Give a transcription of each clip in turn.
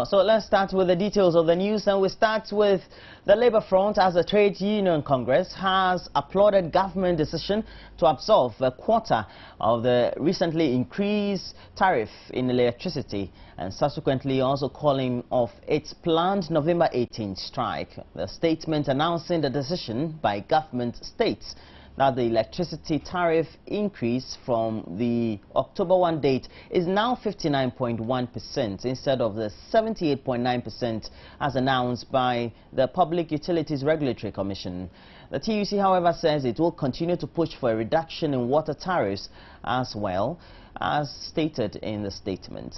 So let's start with the details of the news, and we start with the Labour Front, as the Trade Union Congress has applauded government decision to absorb a quarter of the recently increased tariff in electricity, and subsequently also calling off its planned November 18th strike. The statement announcing the decision by government states that the electricity tariff increase from the October 1 date is now 59.1% instead of the 78.9% as announced by the Public Utilities Regulatory Commission. The TUC, however, says it will continue to push for a reduction in water tariffs as well, as stated in the statement.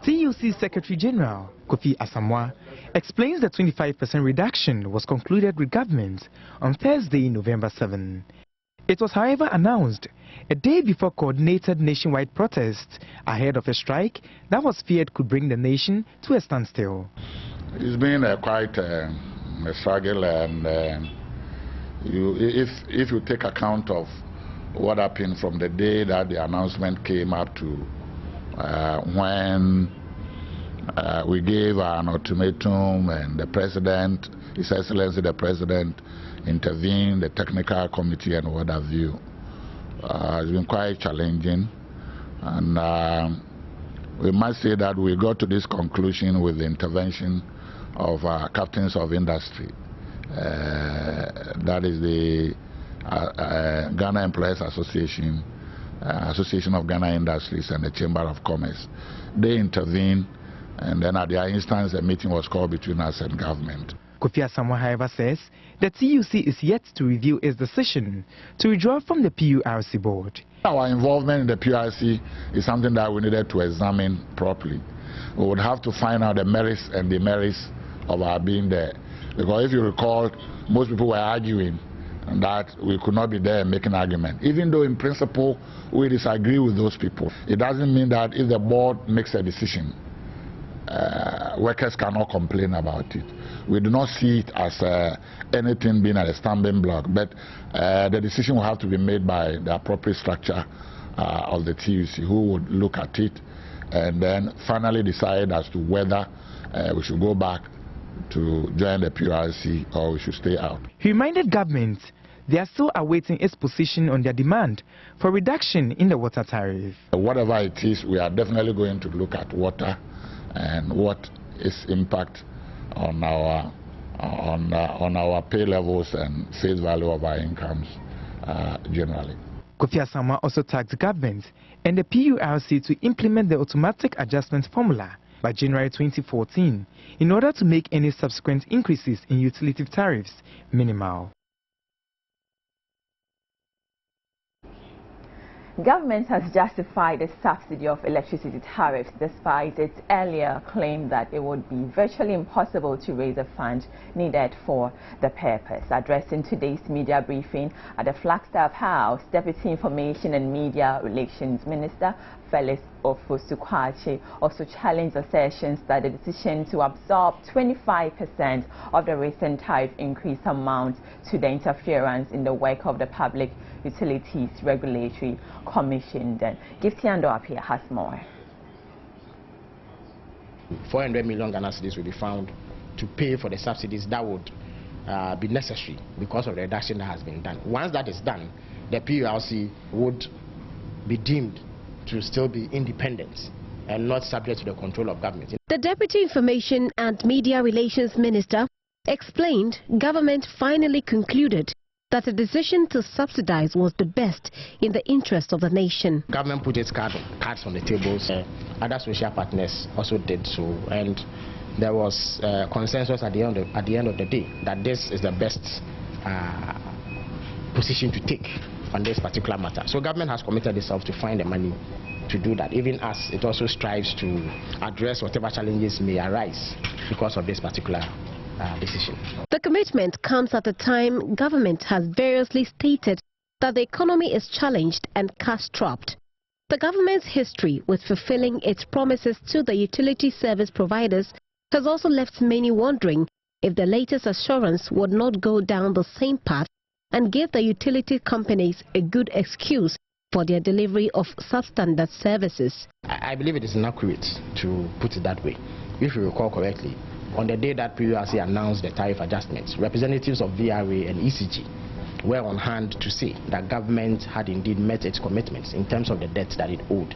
TUC Secretary General Kofi Asamoah explains the 25% reduction was concluded with government on Thursday, November 7. It was, however, announced a day before coordinated nationwide protests ahead of a strike that was feared could bring the nation to a standstill. It's been quite a struggle, and if you take account of what happened from the day that the announcement came up to when we gave an ultimatum and the President, His Excellency the President, intervened, the technical committee and what have you. It's been quite challenging, and we must say that we got to this conclusion with the intervention of captains of industry. That is the Ghana Employers Association, Association of Ghana Industries, and the Chamber of Commerce. They intervened, and then at their instance a meeting was called between us and government. Kofi Asamoah, however, says the TUC is yet to review its decision to withdraw from the PURC board. Our involvement in the PURC is something that we needed to examine properly. We would have to find out the merits and demerits of our being there, because if you recall, most people were arguing that we could not be there making argument. Even though in principle we disagree with those people, it doesn't mean that if the board makes a decision, workers cannot complain about it. We do not see it as anything being a stumbling block, but the decision will have to be made by the appropriate structure of the TUC, who would look at it and then finally decide as to whether we should go back to join the PURC or we should stay out. He reminded government they are still awaiting its position on their demand for reduction in the water tariff. Whatever it is, we are definitely going to look at water and what its impact on our pay levels and face value of our incomes generally. Kofi Asamoah also tasked the government and the PURC to implement the automatic adjustment formula by January 2014 in order to make any subsequent increases in utility tariffs minimal. Government has justified the subsidy of electricity tariffs despite its earlier claim that it would be virtually impossible to raise the fund needed for the purpose. Addressing today's media briefing at the Flagstaff House, Deputy Information and Media Relations Minister Felix Ofosu-Kwakye also challenged assertions that the decision to absorb 25% of the recent tariff increase amounts to the interference in the work of the Public Utilities Regulatory Commission. Then Gifty Ando up here has more. 400 million Ghana cedis will be found to pay for the subsidies that would be necessary because of the reduction that has been done. Once that is done, the PURC would be deemed to still be independent and not subject to the control of government. The Deputy Information and Media Relations Minister explained government finally concluded that the decision to subsidize was the best in the interest of the nation. Government put its cards on the tables. Other social partners also did so, and there was consensus at the end of the day that this is the best position to take on this particular matter. So government has committed itself to find the money to do that, even as it also strives to address whatever challenges may arise because of this particular decision. The commitment comes at a time government has variously stated that the economy is challenged and cash-strapped. The government's history with fulfilling its promises to the utility service providers has also left many wondering if the latest assurance would not go down the same path and give the utility companies a good excuse for their delivery of substandard services. I believe it is inaccurate to put it that way. If you recall correctly, on the day that PURC announced the tariff adjustments, representatives of VRA and ECG were on hand to say that government had indeed met its commitments in terms of the debt that it owed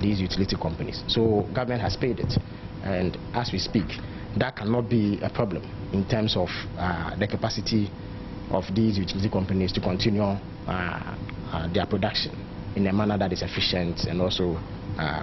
these utility companies. So government has paid it, and as we speak, that cannot be a problem in terms of the capacity of these utility companies to continue their production in a manner that is efficient and also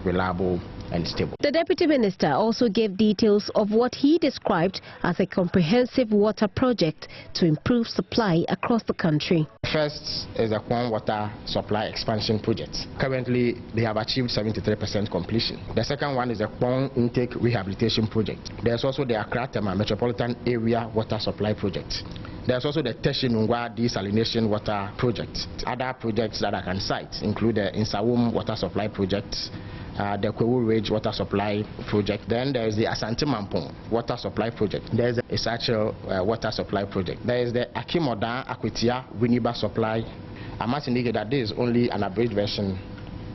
reliable and stable. The Deputy Minister also gave details of what he described as a comprehensive water project to improve supply across the country. First is the Kwon Water Supply Expansion Project. Currently, they have achieved 73% completion. The second one is the Kwon Intake Rehabilitation Project. There's also the Accra Tema Metropolitan Area Water Supply Project. There's also the Teshinungwa Desalination Water Project. Other projects that I can cite include the Insawum Water Supply Project, the Kwewu Ridge Water Supply Project. Then there is the Asante Mampong Water Supply Project. There is the Isacho Water Supply Project. There is the Akimoda Akwitia Winiba Supply. I must indicate that this is only an abridged version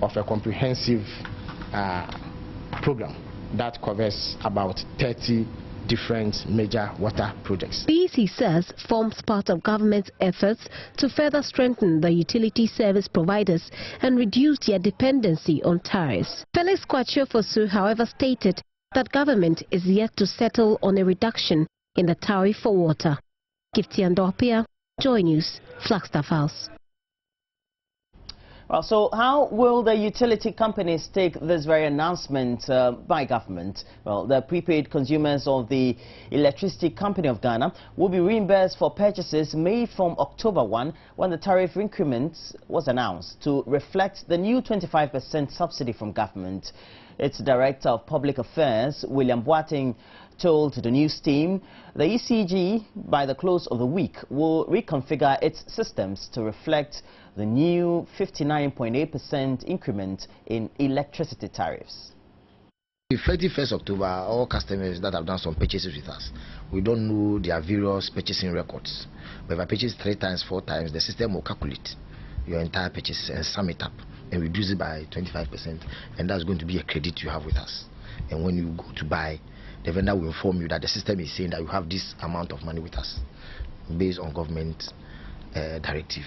of a comprehensive program that covers about 30 different major water projects. This, he says, forms part of government's efforts to further strengthen the utility service providers and reduce their dependency on tariffs. Felix Kwachio-Fosu, however, stated that government is yet to settle on a reduction in the tariff for water. Gifty Andopia, Joy News, Flagstaff House. Well, so how will the utility companies take this very announcement by government? Well, the prepaid consumers of the Electricity Company of Ghana will be reimbursed for purchases made from October 1 when the tariff increment was announced to reflect the new 25% subsidy from government. Its Director of Public Affairs, William Boateng, told the news team the ECG, by the close of the week, will reconfigure its systems to reflect the new 59.8% increment in electricity tariffs. Effective 1st October, all customers that have done some purchases with us, we don't know their various purchasing records. But if I purchase 3 times, 4 times, the system will calculate your entire purchase and sum it up and reduce it by 25%, and that's going to be a credit you have with us. And when you go to buy, the vendor will inform you that the system is saying that you have this amount of money with us based on government directive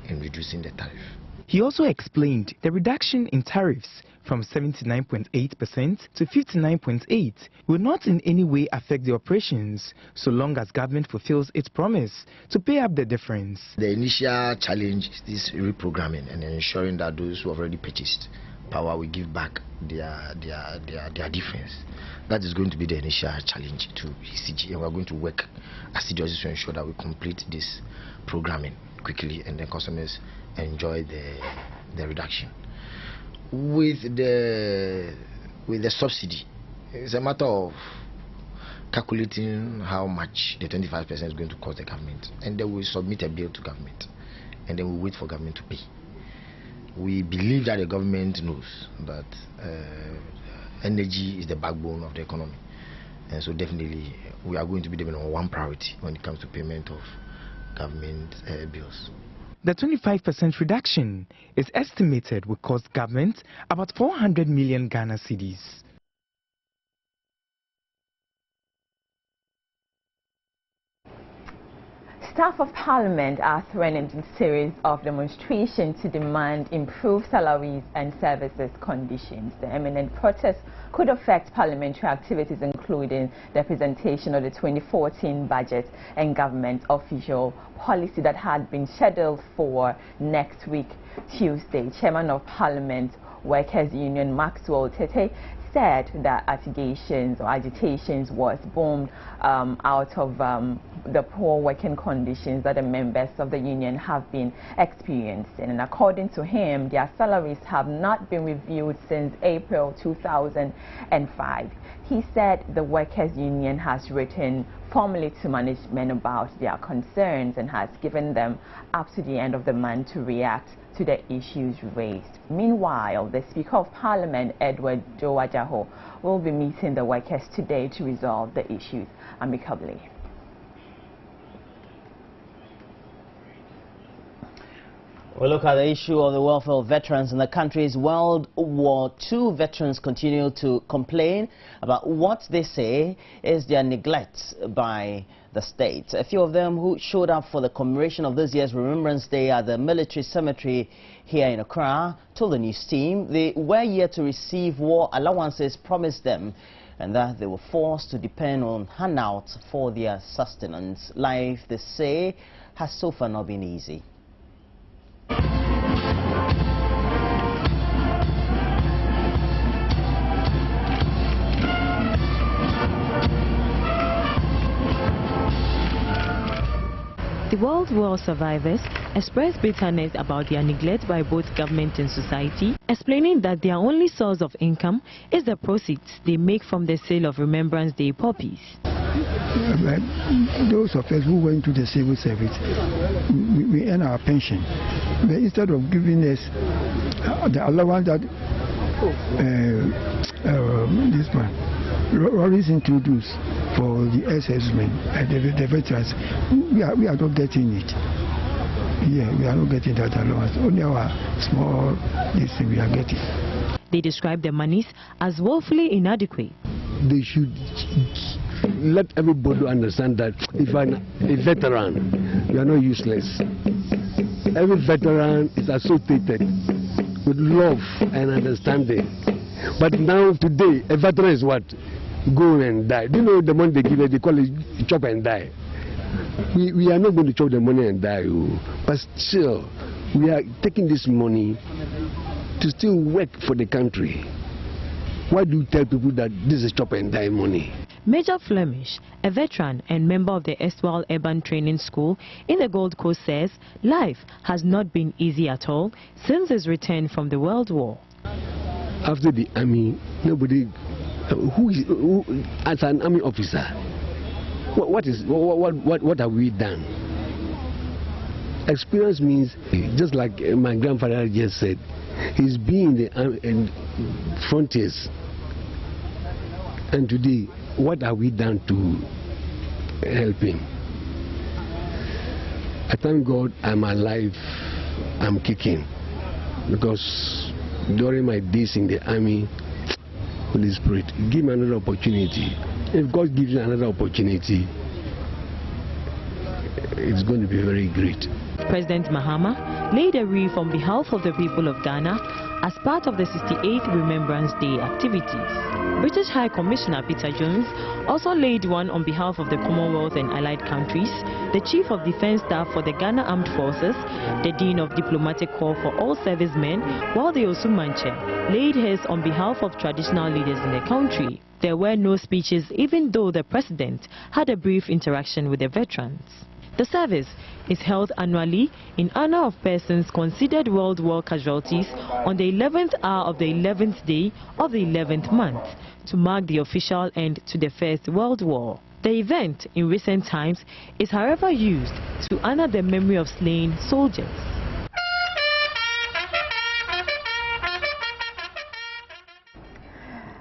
in reducing the tariff. He also explained the reduction in tariffs from 79.8% to 59.8% will not in any way affect the operations so long as government fulfills its promise to pay up the difference. The initial challenge is this reprogramming and ensuring that those who have already purchased power will give back their difference. That is going to be the initial challenge to ECG, and we are going to work assiduously to ensure that we complete this programming quickly and then customers enjoy the reduction. With the subsidy, it's a matter of calculating how much the 25% is going to cost the government, and then we submit a bill to government, and then we wait for government to pay. We believe that the government knows that energy is the backbone of the economy, and so definitely we are going to be the number one priority when it comes to payment of government bills. The 25% reduction is estimated will cost government about 400 million Ghana cedis. Staff of Parliament are threatening a series of demonstrations to demand improved salaries and services conditions. The imminent protest could affect parliamentary activities, including the presentation of the 2014 budget and government official policy that had been scheduled for next week, Tuesday. Chairman of Parliament Workers' Union Maxwell Tete said that agitations was born out of the poor working conditions that the members of the union have been experiencing. And according to him, their salaries have not been reviewed since April 2005. He said the workers' union has written formally to management about their concerns and has given them up to the end of the month to react to the issues raised. Meanwhile, the Speaker of Parliament, Edward Joe Ajaho, will be meeting the workers today to resolve the issues amicably. We'll look at the issue of the welfare of veterans in the country's World War II. Veterans continue to complain about what they say is their neglect by the state. A few of them who showed up for the commemoration of this year's Remembrance Day at the military cemetery here in Accra told the news team they were yet to receive war allowances promised them and that they were forced to depend on handouts for their sustenance. Life, they say, has so far not been easy. The World War survivors expressed bitterness about their neglect by both government and society, explaining that their only source of income is the proceeds they make from the sale of Remembrance Day puppies. Those of us who went to the civil service, we earn our pension. But instead of giving us the allowance that this man Rollins introduced for the assessment and the veterans, we are not getting it. Yeah, we are not getting that allowance. Only our small this thing we are getting. They describe the monies as woefully inadequate. They should let everybody understand that if a veteran, you are not useless. Every veteran is associated with love and understanding. But now today, a veteran is what? Go and die. Do you know the money they give it? They call it chop and die. We are not going to chop the money and die. But still, we are taking this money to still work for the country. Why do you tell people that this is chop and die money? Major Flemish, a veteran and member of the Estwell Urban Training School in the Gold Coast, says life has not been easy at all since his return from the World War. After the army, nobody who as an army officer, what have we done? Experience means, just like my grandfather just said, he's been in the frontiers. And today, what have we done to help him? I thank God I'm alive, I'm kicking, because during my days in the army, Holy Spirit, give me another opportunity. If God gives you another opportunity, it's going to be very great. President Mahama laid a wreath on behalf of the people of Ghana as part of the 68th Remembrance Day activities. British High Commissioner Peter Jones also laid one on behalf of the Commonwealth and allied countries, the Chief of Defence Staff for the Ghana Armed Forces, the Dean of Diplomatic Corps for all servicemen, while the Osumanche laid his on behalf of traditional leaders in the country. There were no speeches, even though the President had a brief interaction with the veterans. The service is held annually in honor of persons considered World War casualties on the 11th hour of the 11th day of the 11th month to mark the official end to the First World War. The event in recent times is however used to honor the memory of slain soldiers.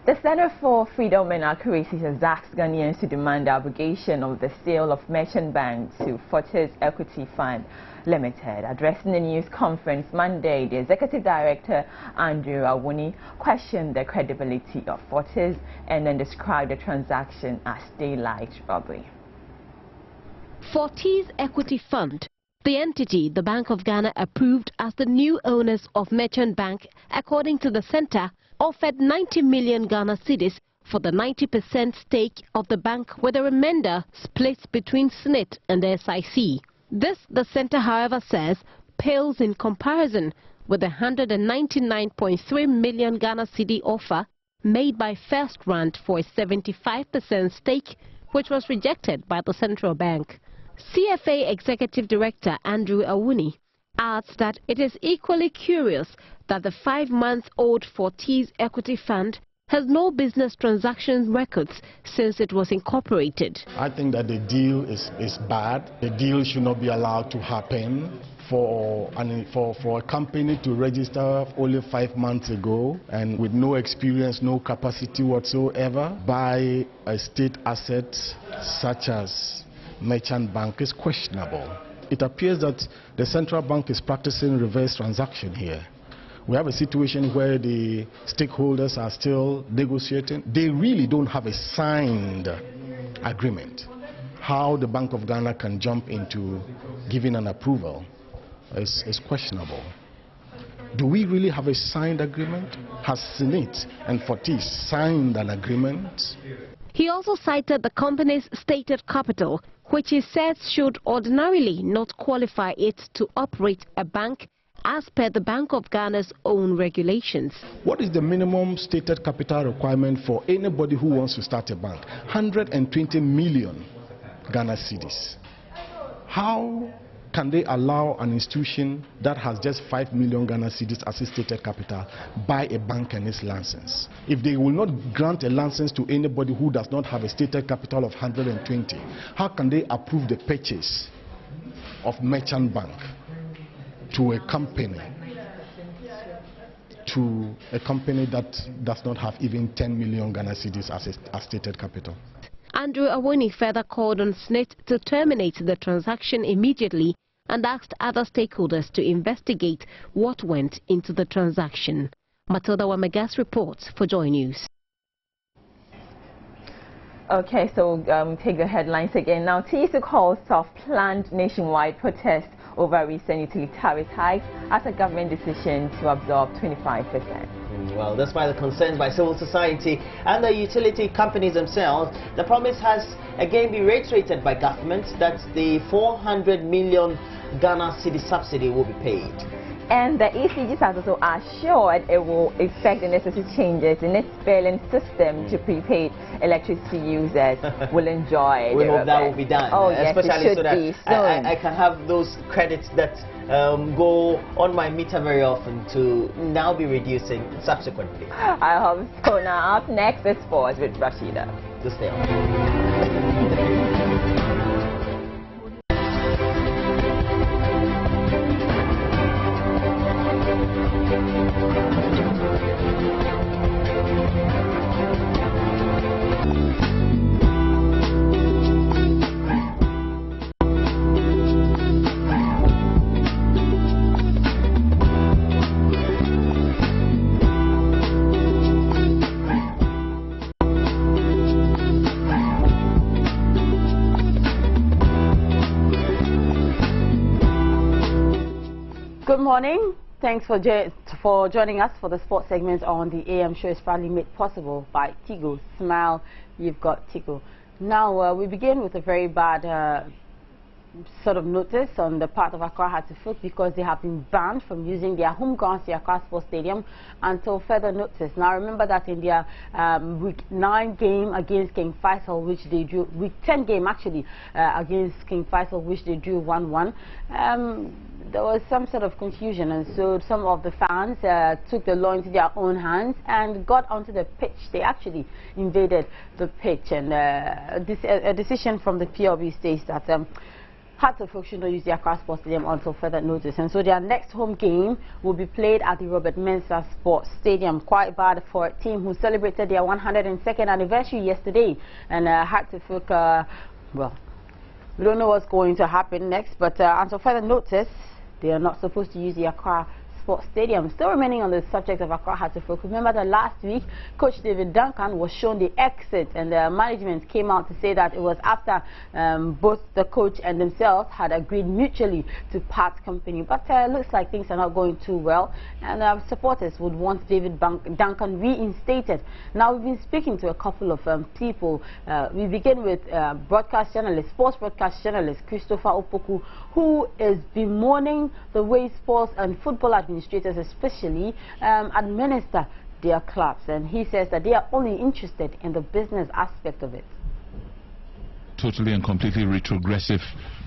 The Center for Freedom and Accuracy has asked Ghanaians to demand the abrogation of the sale of Merchant Bank to Fortis Equity Fund Limited. Addressing the news conference Monday, the Executive Director, Andrew Awuni, questioned the credibility of Fortis and then described the transaction as daylight robbery. Fortis Equity Fund, the entity the Bank of Ghana approved as the new owners of Merchant Bank, according to the Center, offered 90 million Ghana cedis for the 90% stake of the bank, with the remainder split between SNIT and the SIC. This, the Center, however, says, pales in comparison with the 199.3 million Ghana cedi offer made by First Rand for a 75% stake, which was rejected by the Central Bank. CFA Executive Director Andrew Awuni adds that it is equally curious that the 5-month-old Fortis Equity Fund has no business transaction records since it was incorporated. I think that the deal is bad. The deal should not be allowed to happen. For a company to register only 5 months ago and with no experience, no capacity whatsoever, buy a state asset such as Merchant Bank is questionable. it appears that the central bank is practicing reverse transaction here. We have a situation where the stakeholders are still negotiating. They really don't have a signed agreement. How the Bank of Ghana can jump into giving an approval is questionable. Do we really have a signed agreement? Has Senate and Fortis signed an agreement? He also cited the company's stated capital, which he says should ordinarily not qualify it to operate a bank as per the Bank of Ghana's own regulations. What is the minimum stated capital requirement for anybody who wants to start a bank? 120 million Ghana cedis. How can they allow an institution that has just 5 million Ghana cedis as its stated capital buy a bank and its license? If they will not grant a license to anybody who does not have a stated capital of 120, how can they approve the purchase of merchant bank to a company that does not have even 10 million Ghana cedis as stated capital? Andrew Awoni further called on SNIT to terminate the transaction immediately and asked other stakeholders to investigate what went into the transaction. Matilda Wamegas reports for Joy News. Okay, so take the headlines again. Now, TUC calls off planned nationwide protest over recent utility tariff hikes as a government decision to absorb 25%. Well, despite the concerns by civil society and the utility companies themselves, the promise has again been reiterated by government that the 400 million Ghana cedi subsidy will be paid. And the ECG has also assured it will effect the necessary changes in its billing system to prepaid electricity users will enjoy. We hope that will be done. Oh, yes, especially so that I can have those credits that go on my meter very often to now be reducing subsequently. I hope so. Now, up next is sports with Rashida. Just stay on. Good morning. Thanks for joining us for the sports segment on the AM show. It's proudly made possible by Tigo. Smile, you've got Tigo. Now, we begin with a very bad sort of notice on the part of Accra Hearts of Oak because they have been banned from using their home grounds, the Accra Sports Stadium, until further notice. Now, remember that in their Week 9 game against King Faisal, which they drew, Week 10 game actually against King Faisal, which they drew 1-1, there was some sort of confusion, and so some of the fans took the law into their own hands and got onto the pitch. They actually invaded the pitch, and a decision from the PLB states that Hearts of Oak should not use the Accra Sports Stadium until further notice. And so their next home game will be played at the Robert Mensah Sports Stadium. Quite bad for a team who celebrated their 102nd anniversary yesterday. And Hearts of Oak, well, we don't know what's going to happen next, but until further notice, they are not supposed to use the Accra Sports Stadium. Still remaining on the subject of Accra Hearts of Oak, remember that last week Coach David Duncan was shown the exit, and the management came out to say that it was after both the coach and themselves had agreed mutually to part company. But it looks like things are not going too well, and supporters would want David Duncan reinstated. Now, we've been speaking to a couple of people. We begin with broadcast journalist, sports broadcast journalist Christopher Opoku, who is bemoaning the way sports and football administrators especially administer their clubs, and he says that they are only interested in the business aspect of it. Totally and completely retrogressive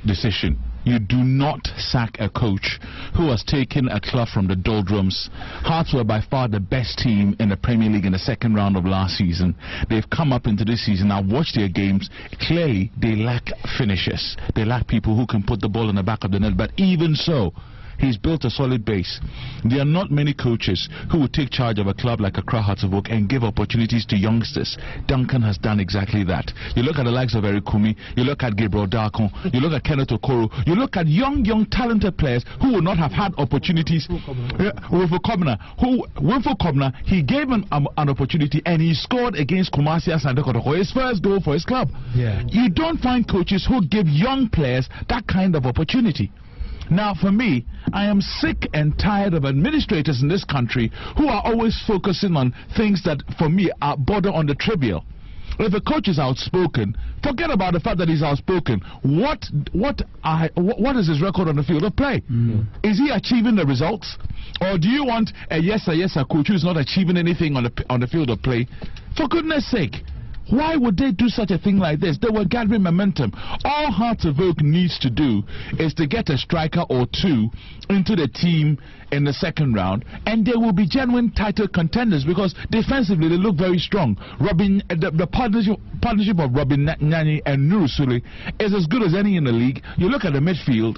decision. You do not sack a coach who has taken a club from the doldrums. Hearts were by far the best team in the Premier League in the second round of last season. They've come up into this season. I've watched their games. Clearly, they lack finishers. They lack people who can put the ball in the back of the net. But even so, he's built a solid base. There are not many coaches who would take charge of a club like Accra Hearts of Oak and give opportunities to youngsters. Duncan has done exactly that. You look at the likes of Eric Kumi, you look at Gabriel Darkon, you look at Kenneth Okoro, you look at young talented players who would not have had opportunities. Winfo Kobna, he gave him an opportunity and he scored against Kumasi Asante Kotoko, his first goal for his club. Yeah. You don't find coaches who give young players that kind of opportunity. Now, for me, I am sick and tired of administrators in this country who are always focusing on things that, for me, are border on the trivial. If a coach is outspoken, forget about the fact that he's outspoken. What is his record on the field of play? Is he achieving the results? Or do you want a yes coach who is not achieving anything on the field of play? For goodness sake. Why would they do such a thing like this? They were gathering momentum. All Hearts of Oak needs to do is to get a striker or two into the team in the second round, and they will be genuine title contenders because defensively they look very strong. The partnership of Robin Nyani and Nuru Sule is as good as any in the league. You look at the midfield.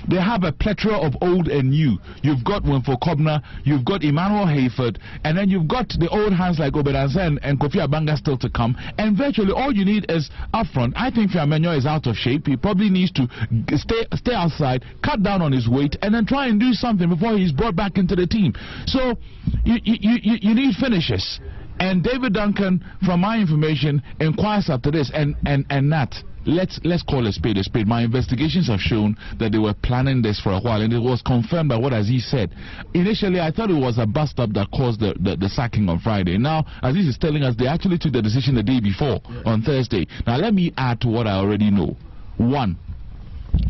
They have a plethora of old and new. You've got Winfo Kobna, you've got Emmanuel Hayford, and then you've got the old hands like Obedanza and Kofi Abanga still to come. And virtually all you need is up front. I think Fiamenyo is out of shape. He probably needs to stay outside, cut down on his weight, and then try and do something before he's brought back into the team. So you need finishers. And David Duncan, from my information, inquires after this, and Nat. Let's call a spade a spade. My investigations have shown that they were planning this for a while, and it was confirmed by what Aziz said. Initially, I thought it was a bust-up that caused the sacking on Friday. Now, Aziz is telling us they actually took the decision the day before, on Thursday. Now, let me add to what I already know. One,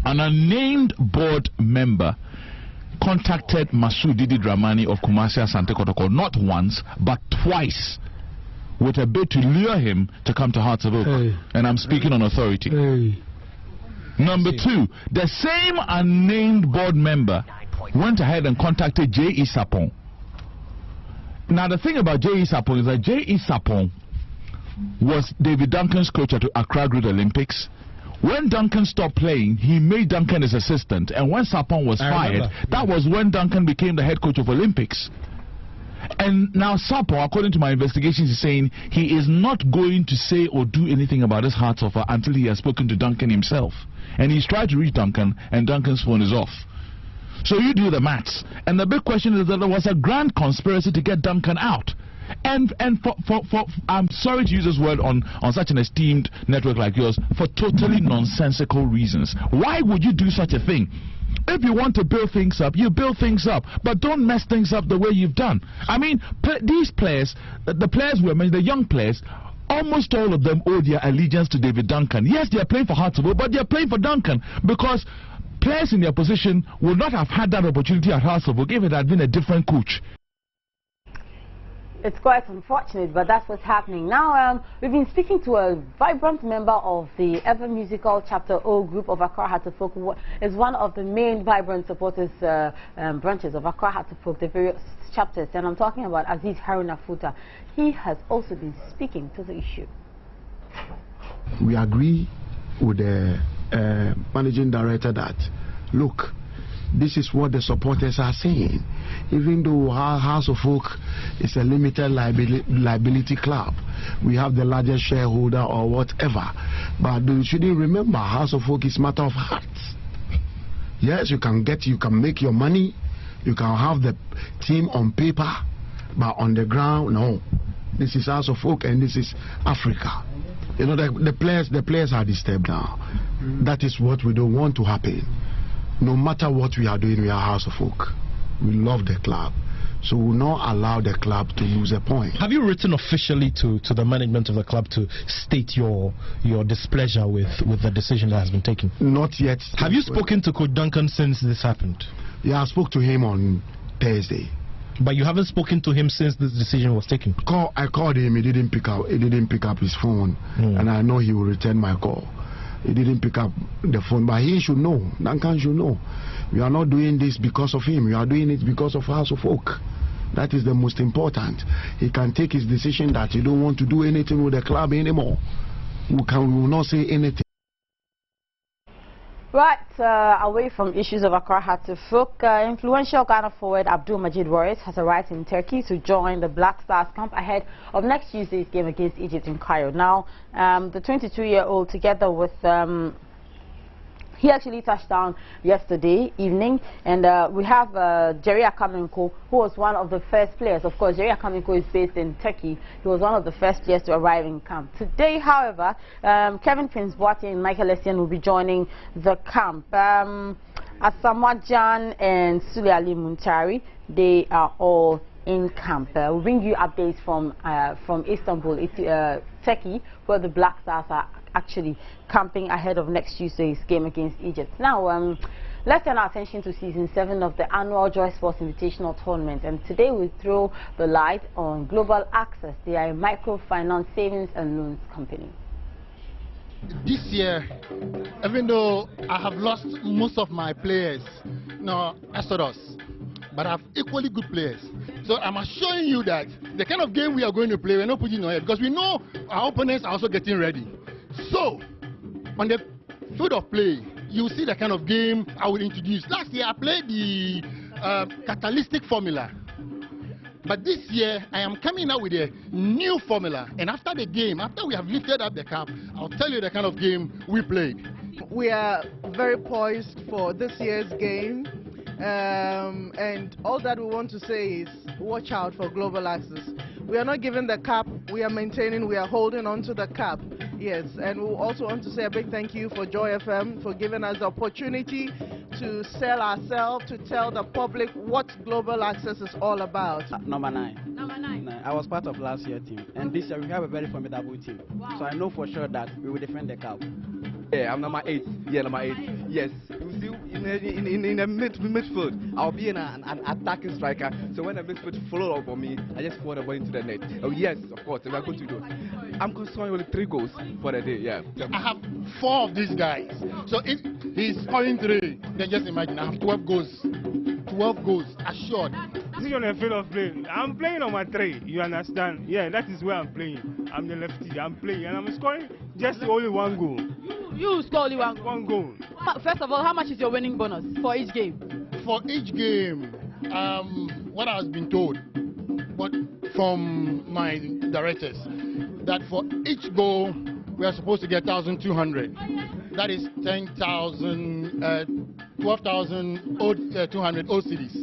an unnamed board member contacted Masoud Didi Dramani of Kumasi Asante Kotoko not once, but twice, with a bid to lure him to come to Hearts of Oak. And I'm speaking on authority. Number two, the same unnamed board member went ahead and contacted J.E. Sapong. Now, the thing about J.E. Sapong is that J.E. Sapong was David Duncan's coach at Accra Great Olympics. When Duncan stopped playing, he made Duncan his assistant. And when Sapong was fired, that was when Duncan became the head coach of Olympics. And now Sapong, according to my investigations, is saying he is not going to say or do anything about his Hearts offer until he has spoken to Duncan himself. And he's tried to reach Duncan, and Duncan's phone is off. So you do the maths. And the big question is that there was a grand conspiracy to get Duncan out. And for I'm sorry to use this word on such an esteemed network like yours, for totally nonsensical reasons. Why would you do such a thing? If you want to build things up, you build things up, but don't mess things up the way you've done. I mean, these players, the players we mentioned, the young players, almost all of them owe their allegiance to David Duncan. Yes, they are playing for Hearts of Oak, but they are playing for Duncan because players in their position would not have had that opportunity at Hearts of Oak if it had been a different coach. It's quite unfortunate, but that's what's happening. Now, we've been speaking to a vibrant member of the Ever Musical Chapter O group of Accra Hearts of Oak, who is one of the main vibrant supporters branches of Accra Hearts of Oak, the various chapters. And I'm talking about Aziz Haruna Futa. He has also been speaking to the issue. We agree with the managing director that, look, this is what the supporters are saying. Even though our House of Oak is a limited liability club, we have the largest shareholder or whatever. But you shouldn't remember, House of Oak is matter of hearts. Yes, you can make your money, you can have the team on paper, but on the ground, no. This is House of Oak and this is Africa. You know, the players are disturbed now. That is what we don't want to happen. No matter what we are doing, we are House of Oak. We love the club. So we will not allow the club to lose a point. Have you written officially to the management of the club to state your displeasure with the decision that has been taken? Not yet. Have you spoken to Coach Duncan since this happened? Yeah, I spoke to him on Thursday. But you haven't spoken to him since this decision was taken? I called him, he didn't pick up his phone. And I know he will return my call. He didn't pick up the phone, but he should know. Duncan should know. We are not doing this because of him. We are doing it because of House of Oak. That is the most important. He can take his decision that he don't want to do anything with the club anymore. We will not say anything. Right, away from issues of Accra Hattifuk, influential Ghana forward Abdul Majid Waris has arrived in Turkey to join the Black Stars camp ahead of next Tuesday's game against Egypt in Cairo. Now, the 22-year-old, together with he actually touched down yesterday evening, and we have Jerry Akamenko, who was one of the first players. Of course, Jerry Akamenko is based in Turkey. He was one of the first players to arrive in camp. Today, however, Kevin Prince Boateng and Michael Essien will be joining the camp. Asamoah Gyan and Sule Ali Muntari, they are all in camp. We'll bring you updates from Istanbul, Turkey, where the Black Stars are actually camping ahead of next Tuesday's game against Egypt. Now, let's turn our attention to Season 7 of the annual Joy Sports Invitational Tournament, and today we throw the light on Global Access. They are a microfinance savings and loans company. This year, even though I have lost most of my players, Exodus, but I have equally good players. So I'm assuring you that the kind of game we are going to play, we're not putting on air because we know our opponents are also getting ready. So, on the field of play, you see the kind of game I will introduce. Last year, I played the catalytic formula. But this year, I am coming out with a new formula. And after the game, after we have lifted up the cap, I'll tell you the kind of game we played. We are very poised for this year's game. And all that we want to say is watch out for Global Access. We are not giving the cap, we are maintaining, we are holding on to the cap. Yes, and we also want to say a big thank you for Joy FM for giving us the opportunity to sell ourselves, to tell the public what Global Access is all about. Number 9. Number 9. I was part of last year's team, and this year we have a very formidable team. Wow. So I know for sure that we will defend the cap. Yeah, I'm number 8. Yeah, number 8. Yes. You see, in the midfield, I'll be an attacking striker. So when the midfield follow up on me, I just forward the ball into the net. Oh yes, of course, we are going to do. I'm concerned with 3 goals for the day. Yeah. I have 4 of these guys. So if he's scoring 3, then just imagine I have 12 goals. 12 goals assured. See on the field of play, I'm playing on my 3. You understand? Yeah, that is where I'm playing. I'm the lefty. I'm playing, and I'm scoring just only 1 goal. You score only 1 goal. First of all, how much is your winning bonus for each game? For each game, what I was been told, but from my directors, that for each goal we are supposed to get 1,200. That is 12,200 OCDs.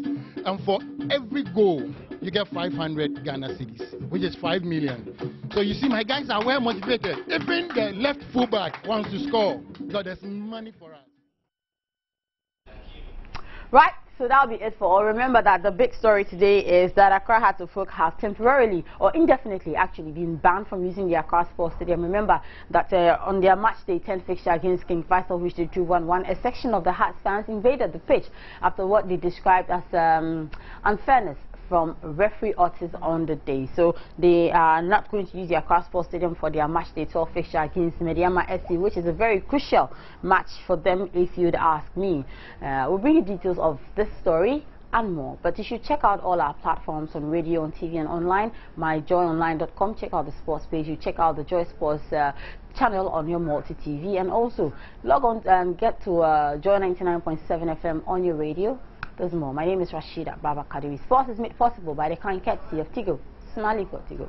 And for every goal, you get 500 Ghana cedis, which is 5 million. So you see, my guys are well motivated. Even the left fullback wants to score, because there's money for us. Right, so that'll be it for all. Remember that the big story today is that Accra Hattifuk has temporarily or indefinitely actually been banned from using the Accra Sports Stadium. Remember that on their match day 10 fixture against King Faisal, which they drew 1-1, a section of the Hearts fans invaded the pitch after what they described as unfairness from referee Otis on the day. So they are not going to use the Accra Sports Stadium for their match day 12 fixture against Mediama SC, which is a very crucial match for them if you'd ask me. We'll bring you details of this story and more, but you should check out all our platforms on radio, on TV and online. myjoyonline.com. Check out the sports page. You check out the Joy Sports channel on your multi-TV, and also log on and get to Joy 99.7 FM on your radio. There's more. My name is Rashida Baba Kadiri. Sports is made possible by the kind courtesy of Tigo. Smiley for Tigo.